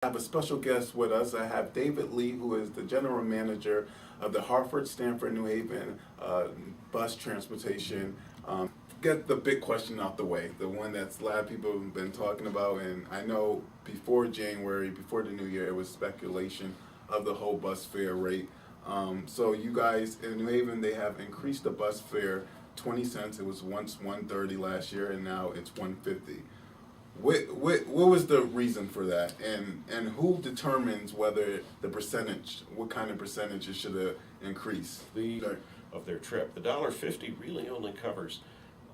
I have a special guest with us. I have David Lee, who is the general manager of the Hartford, Stamford, New Haven bus transportation. Get the big question out the way, the one that a lot of people have been talking about, and I know before January, before the new year, it was speculation of the whole bus fare rate. So you guys in New Haven, they have increased the bus fare 20 cents. It was once 130 last year, and now it's 150. What was the reason for that, and who determines whether the percentage, what kind of percentage it should increase? Of their trip. The $1.50 really only covers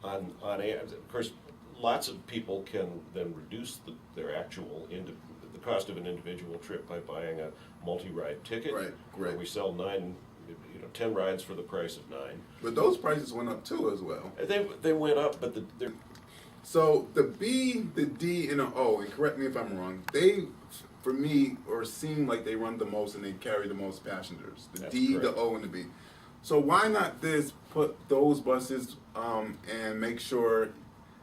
of course, lots of people can then reduce their actual the cost of an individual trip by buying a multi-ride ticket. Right. We sell 10 rides for the price of 9. But those prices went up too as well. They went up, but So the B, the D, and the O, and correct me if I'm wrong, they, for me, or seem like they run the most and they carry the most passengers. The D, correct. The O, and the B. So why not put those buses and make sure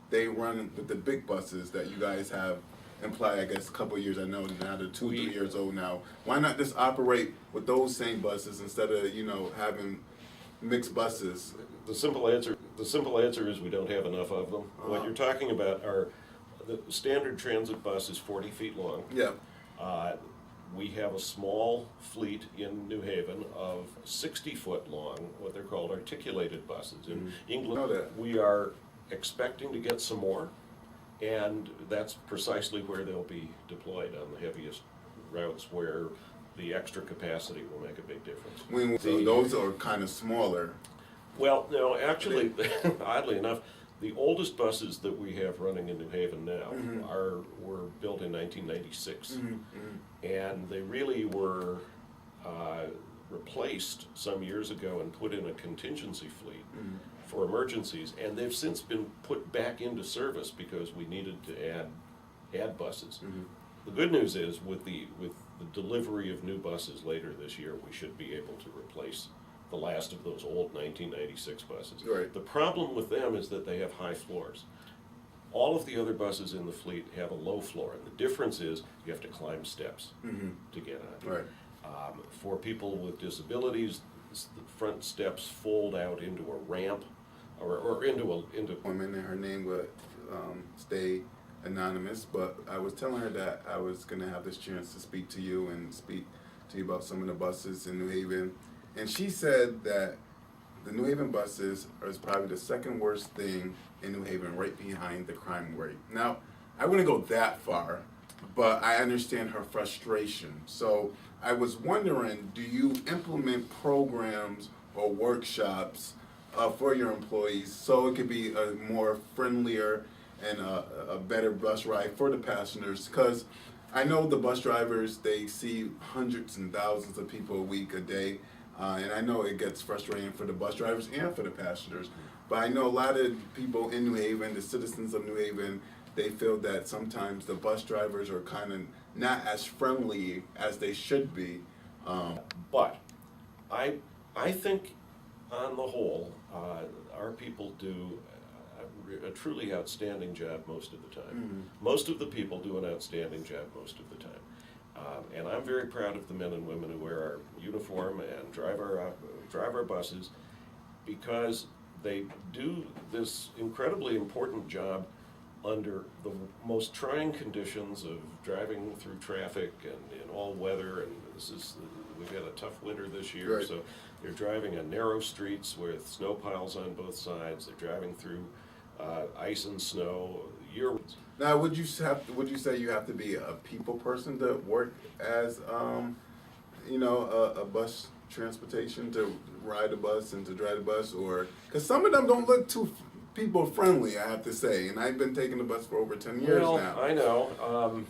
they run with the big buses that you guys have implied, I guess, a couple of years. I know now they're 2, 3 years old now. Why not just operate with those same buses instead of, having mixed buses? The simple answer is we don't have enough of them. What you're talking about are the standard transit bus is 40 feet long. Yeah. We have a small fleet in New Haven of 60-foot long, what they're called articulated buses. In England, we are expecting to get some more, and that's precisely where they'll be deployed, on the heaviest routes where the extra capacity will make a big difference. So those are kind of smaller. Well, no, actually, oddly enough, the oldest buses that we have running in New Haven now were built in 1996, and they really were replaced some years ago and put in a contingency fleet for emergencies, and they've since been put back into service because we needed to add buses. The good news is with the delivery of new buses later this year, we should be able to replace the last of those old 1996 buses. Right. The problem with them is that they have high floors. All of the other buses in the fleet have a low floor, and the difference is you have to climb steps to get on. Right. For people with disabilities, the front steps fold out into a ramp or into woman, and her name would stay anonymous, but I was telling her that I was going to have this chance to speak to you and speak to you about some of the buses in New Haven. And she said that the New Haven buses is probably the second worst thing in New Haven, right behind the crime rate. Now, I wouldn't go that far, but I understand her frustration. So I was wondering, do you implement programs or workshops for your employees so it could be a more friendlier and a better bus ride for the passengers? Because I know the bus drivers, they see hundreds and thousands of people a week, a day. And I know it gets frustrating for the bus drivers and for the passengers. But I know a lot of people in New Haven, the citizens of New Haven, they feel that sometimes the bus drivers are kind of not as friendly as they should be. But I think on the whole, our people do a truly outstanding job most of the time. Most of the people do an outstanding job most of the time. And I'm very proud of the men and women who wear our uniform and drive our buses, because they do this incredibly important job under the most trying conditions of driving through traffic and in all weather. And we've had a tough winter this year, Right. So they're driving on narrow streets with snow piles on both sides. They're driving through ice and snow year-round. Now, would you say you have to be a people person to work as, a bus transportation, to ride a bus and to drive a bus, or because some of them don't look too people friendly, I have to say, and I've been taking the bus for over 10 years now. I know.